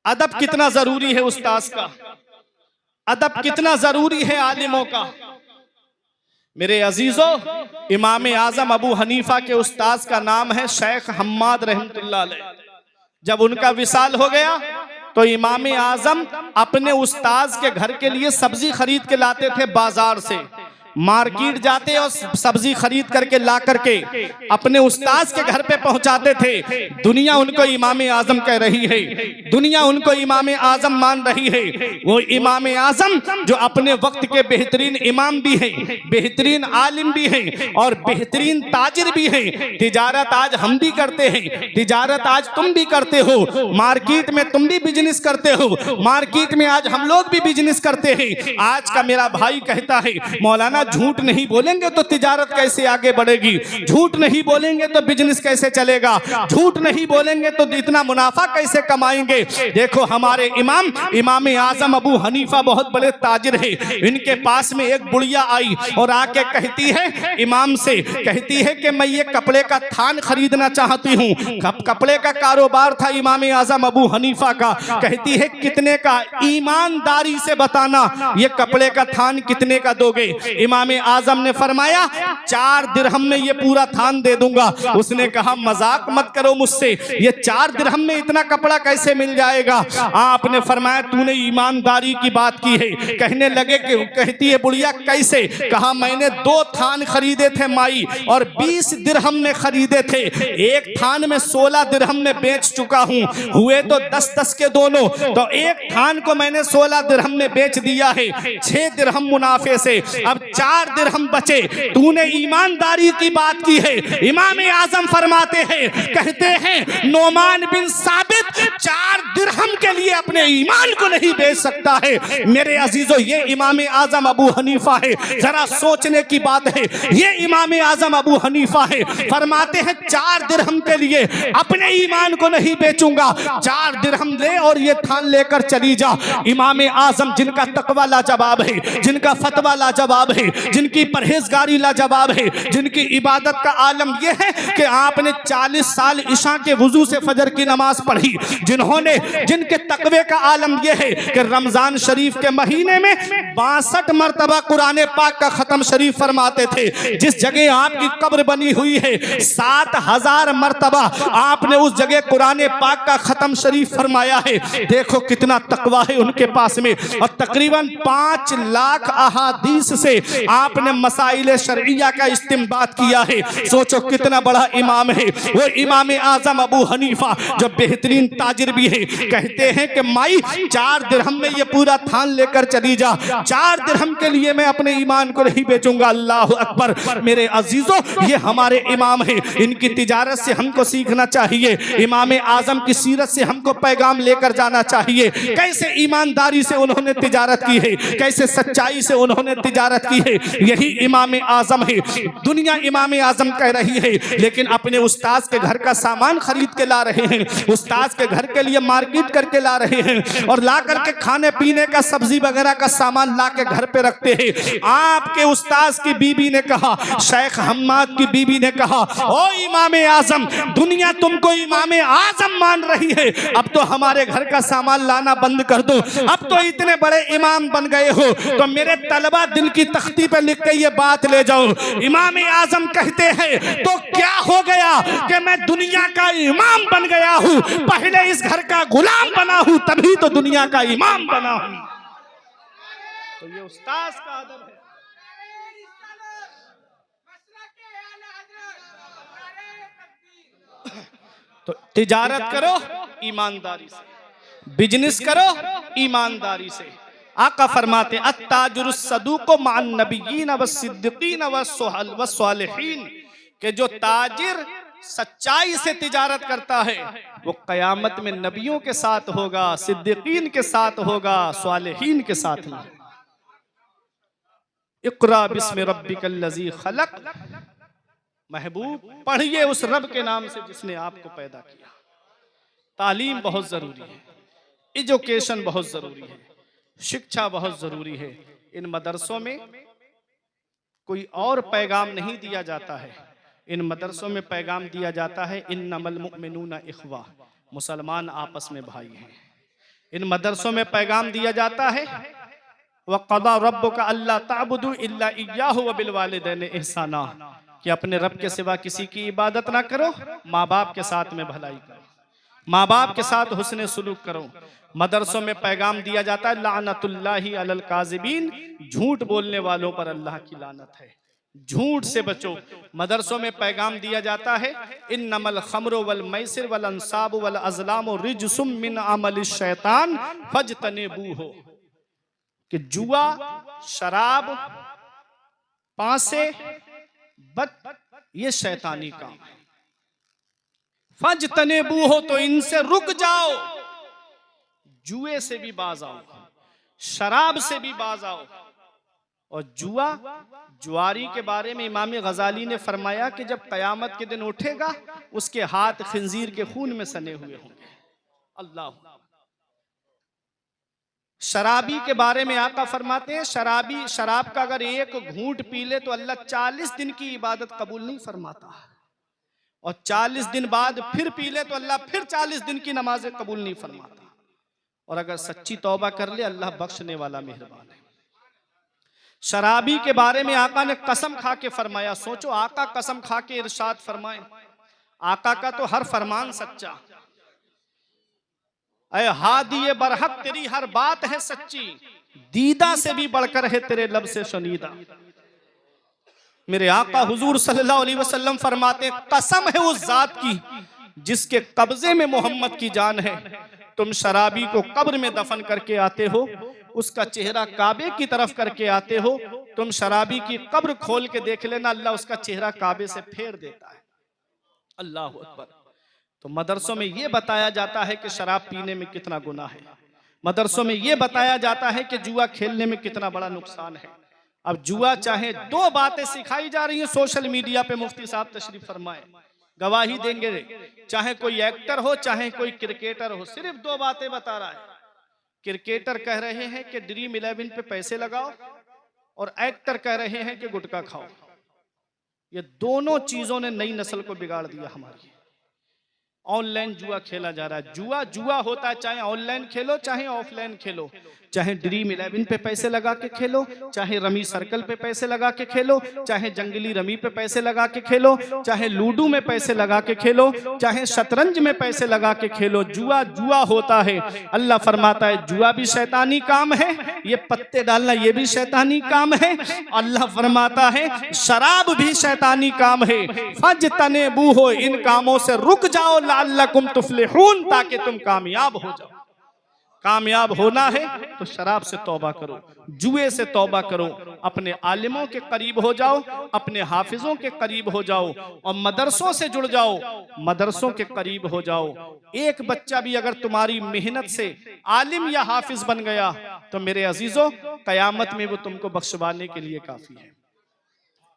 अदब कितना जरूरी है उस्ताद का, अदब कितना जरूरी है आलिमों का। मेरे अजीजों, इमाम आजम अबू हनीफा के उस्ताद का नाम है शेख हम्माद रहमतुल्लाह अलैह। जब उनका विसाल हो गया तो इमाम आजम अपने उस्ताद के घर के लिए सब्जी खरीद के लाते थे बाजार से। मार्केट जाते और सब्जी खरीद करके ला करके अपने उस्ताद के घर पे पहुंचाते थे। दुनिया उनको इमाम आजम कह रही है, दुनिया उनको इमाम आजम मान रही है। वो इमाम आजम जो अपने वक्त के बेहतरीन इमाम भी हैं, बेहतरीन आलिम भी हैं और बेहतरीन ताजिर भी हैं। तिजारत आज हम भी करते हैं, तिजारत आज तुम भी करते हो, मार्केट में तुम भी बिजनेस करते हो, मार्केट में आज हम लोग भी बिजनेस करते हैं। आज का मेरा भाई कहता है मौलाना झूठ नहीं बोलेंगे तो तिजारत कैसे आगे बढ़ेगी, झूठ नहीं बोलेंगे तो बिजनेस कैसे चलेगा, झूठ नहीं बोलेंगे तो इतना मुनाफा कैसे कमाएंगे। देखो हमारे इमाम इमाम आजम अबू हनीफा बहुत बड़े ताजिर है। इनके पास में एक बुढ़िया आई और आके कहती है इमाम से, कहती है कि मैं ये कपड़े का थान खरीदना चाहती हूँ। कपड़े का कारोबार था इमाम आजम अबू हनीफा का। कहती है कितने का, ईमानदारी से बताना ये कपड़े का थान कितने का दोगे। इमाम आजम ने फरमाया 4 दिरहम में ये पूरा थान दे दूंगा। उसने कहा मजाक मत करो मुझसे, ये 4 दिरहम में इतना कपड़ा कैसे मिल जाएगा। आपने फरमाया तूने ईमानदारी की बात की है। कहने लगे कि, कहती है बुढ़िया कैसे। कहा मैंने 2 थान खरीदे थे माई और 20 दिरहम में खरीदे थे। एक थान में 16 दिरहम में बेच चुका हूँ, हुए तो 10-10 के दोनों। तो एक थान को मैंने 16 दिरहम में बेच दिया है, 6 दिरहम मुनाफे से। अब 4 दिरहम बचे। तूने ईमानदारी की बात की है। इमाम आजम फरमाते हैं, कहते हैं नोमान बिन साबित 4 दिरहम के लिए अपने ईमान को नहीं बेच सकता है। मेरे अजीजों, ये इमाम आजम अबू हनीफा है। जरा सोचने की बात है, ये इमाम आजम अबू हनीफा है। फरमाते हैं 4 दिरहम के लिए अपने ईमान को नहीं बेचूंगा। 4 दिरहम ले और ये थान लेकर चली जा। इमाम आजम जिनका तकवा लाजवाब है, जिनका फतवा लाजवाब है, जिनकी परहेजगारी लाजवाब है, जिनकी इबादत का आलम यह है कि आपने 40 साल ईशा के वुजू से फजर की नमाज पढ़ी, जिन्होंने जिनके तकवे का आलम यह है कि रमजान शरीफ के महीने में 62 मरतबा कुरान पाक का खत्म शरीफ फरमाते थे। जिस जगह आपकी कब्र बनी हुई है 7000 मरतबा आपने उस जगह कुरान पाक का खत्म शरीफ फरमाया है। देखो कितना तकवा है उनके पास में। और तकरीबन 5 लाख अहादीस से आपने मसाइल शरइया का इस्तिंबात किया है। सोचो कितना बड़ा इमाम है वो इमाम आजम अबू हनीफा, जो बेहतरीन ताजिर भी है। कहते हैं कि माई 4 दिरहम में ये पूरा थान लेकर चली जा। 4 दिरहम के लिए मैं अपने ईमान को नहीं बेचूंगा। अल्लाह अकबर। मेरे अजीजों, ये हमारे इमाम है। इनकी तिजारत से हमको सीखना चाहिए, इमाम आजम की सीरत से हमको पैगाम लेकर जाना चाहिए। कैसे ईमानदारी से उन्होंने तिजारत की है, कैसे सच्चाई से उन्होंने तिजारत की है। यही इमाम आजम है। दुनिया इमाम आजम कह रही है, लेकिन अपने उस्ताद के घर का सामान खरीद के ला रहे हैं, उस्ताद के घर के लिए मार्केट करके ला रहे हैं और ला करके खाने पीने का सब्जी वगैरह का सामान ला के घर पे रखते हैं। आपके उस्ताद की बीबी ने कहा, शेख हम्माद की बीबी ने कहा, ओ इमाम आजम, दुनिया तुमको इमाम आजम मान रही है, अब तो हमारे घर का सामान लाना बंद कर दो। अब तो इतने बड़े इमाम बन गए हो तो मेरे तलबा दिल की तख्ती पे लिख के ये बात ले जाओ। इमाम आजम कहते हैं तो क्या हो गया कि मैं दुनिया का इमाम बन गया हूँ, पहले इस घर का गुलाम बना हूँ तभी तो दुनिया का इमाम बना हूँ। तो ये उस्ताद का अदब है। तो तिजारत करो ईमानदारी से, बिजनेस करो ईमानदारी से। आका फरमाते अत्ताजुरुस सदूको मान नबिय्यीन व सिद्दीकीन व स्वालिहीन, के जो ताजिर सच्चाई से तिजारत करता है वो कयामत में नबियों के साथ होगा, सिद्दीकीन के साथ होगा, स्वालिहीन के साथ नहीं। इक़रा बिस्मि रब्बिकल लज़ी खलक़, महबूब पढ़िए उस रब के नाम से जिसने आपको पैदा किया। तालीम बहुत जरूरी है, एजुकेशन बहुत जरूरी है, शिक्षा बहुत जरूरी है। इन मदरसों में कोई और पैगाम नहीं दिया जाता है। इन मदरसों में पैगाम दिया जाता है इन्नमल मुमिनूना इख्वा, मुसलमान आपस में भाई हैं। इन मदरसों में पैगाम दिया जाता है वक़ज़ा रब्बुका अल्ला ताबुदू इल्ला इय्याहु व बिल वालिदैनि इहसाना, कि अपने रब के सिवा किसी की इबादत ना करो, माँ बाप के साथ में भलाई करो, माँ बाप के साथ हुस्न सुलूक करो। मदरसों में पैगाम दिया जाता है लानतुल्लाहि अलल काज़िबीन, झूठ बोलने वालों पर अल्लाह की लानत है, झूठ से बचो। मदरसों में पैगाम दिया जाता है इन्नमल खम्रु वल मैसिर वल अंसाबु वल अज़लामु रिजसुम मिन अमलिश शैतान फज्तनिबूहु, कि जुआ, शराब, पांसे, ये शैतानी काम है। फज्तनिबूहु, तो इनसे रुक जाओ, जुए से भी बाज आओ, शराब से भी बाज आओ। और जुआ, जुआरी के बारे में इमाम गजाली ने फरमाया कि जब कयामत के दिन उठेगा उसके हाथ खिंजीर के खून में सने हुए होंगे। अल्लाह। शराबी के बारे में आका फरमाते हैं शराबी शराब का अगर एक घूंट पी ले तो अल्लाह 40 दिन की इबादत कबूल नहीं फरमाता, और 40 दिन बाद फिर पी ले तो अल्लाह फिर 40 दिन की नमाजें कबूल नहीं फरमाता, और अगर सच्ची तौबा कर ले अल्लाह बख्शने वाला मेहरबान है। शराबी के बारे में आका ने कसम खा के फरमाया, सोचो आका कसम खा के इरशाद फरमाए, आका का तो हर फरमान सच्चा, ऐ हादी बरहक तेरी हर बात है सच्ची, दीदा से भी बढ़कर है तेरे लब से शुनीदा। मेरे आका हुजूर सल्लल्लाहु अलैहि वसल्लम फरमाते कसम है उस जात की जिसके कब्जे में मोहम्मद की जान है, तुम शराबी को कब्र में दफन करके आते हो, उसका चेहरा काबे की तरफ करके आते हो, तुम शराबी की कब्र खोल के देख लेना, अल्लाह उसका चेहरा काबे से फेर देता है। अल्लाह अकबर। तो मदरसों में ये बताया जाता है कि शराब पीने में कितना गुनाह है, मदरसों में ये बताया जाता है कि जुआ खेलने में कितना बड़ा नुकसान है। अब जुआ, चाहे 2 बातें सिखाई जा रही हैं सोशल मीडिया पे, मुफ्ती साहब तशरीफ फरमाए गवाही देंगे, चाहे कोई एक्टर हो चाहे कोई क्रिकेटर हो, सिर्फ 2 बातें बता रहा है। क्रिकेटर कह रहे हैं कि ड्रीम 11 पे पैसे लगाओ, और एक्टर कह रहे हैं कि गुटखा खाओ। ये दोनों चीजों ने नई नस्ल को बिगाड़ दिया हमारी। ऑनलाइन जुआ खेला जा रहा है, जुआ जुआ होता है, चाहे ऑनलाइन खेलो चाहे ऑफलाइन खेलो, चाहे ड्रीम 11 पे पैसे लगा के खेलो, चाहे रमी सर्कल पे पैसे लगा के खेलो, चाहे जंगली रमी पे पैसे लगा के खेलो, चाहे लूडो में पैसे लगा के खेलो, चाहे शतरंज में पैसे लगा के खेलो, जुआ जुआ होता है। अल्लाह फरमाता है जुआ भी शैतानी काम है, ये पत्ते डालना ये भी शैतानी काम है। अल्लाह फरमाता है शराब भी शैतानी काम है, फज्तनिबूहु, इन कामों से रुक जाओ, लअल्लकुम तुफ्लिहून, ताकि तुम कामयाब हो जाओ। कामयाब होना है तो शराब से तौबा करो, जुए से तौबा करो, अपने आलिमों के करीब हो जाओ, अपने हाफिजों के करीब हो जाओ, और मदरसों से जुड़ जाओ, मदरसों के करीब हो जाओ। एक बच्चा भी अगर तुम्हारी मेहनत से आलिम या हाफिज बन गया तो मेरे अजीजों कयामत में वो तुमको बख्शवाने के लिए काफी है,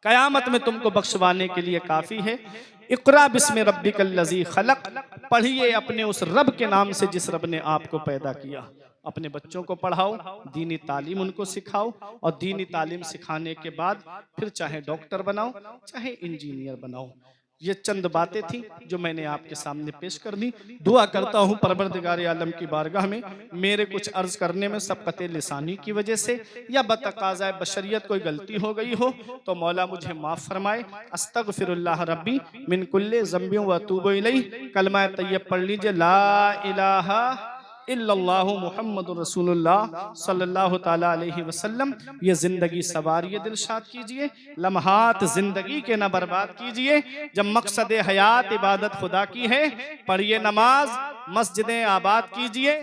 कयामत में तुमको बख्शवाने के लिए काफी है। इक़रा बिस्मि रब्बिकल्लज़ी खलक़, पढ़िए अपने उस रब के नाम से जिस रब ने आपको पैदा किया। अपने बच्चों को पढ़ाओ, दीनी तालीम उनको सिखाओ, और दीनी तालीम सिखाने के बाद फिर चाहे डॉक्टर बनाओ चाहे इंजीनियर बनाओ। ये चंद बातें थी जो मैंने आपके सामने पेश कर दी। दुआ करता हूँ परवरदिगार आलम की बारगाह में मेरे कुछ अर्ज करने में सबकते लिसानी की वजह से या बतकाज़ाए बशरियत कोई गलती हो गई हो तो मौला मुझे माफ़ फरमाए। अस्तगफिरुल्लाह रब्बी मिन कुल्ले ज़ंबियों व अतूबु इलैह। कलमा तय्यब पढ़ लीजिए, ला इलाहा इल्लल्लाहु मुहम्मदुर रसूलुल्लाह सल्लल्लाहु ताला अलैहि वसल्लम। ये जिंदगी सवारिए दिलशाद कीजिए, लम्हात जिंदगी के न बर्बाद कीजिए। जब मकसद हयात इबादत खुदा की है, पढ़िए नमाज, मस्जिदें आबाद कीजिए।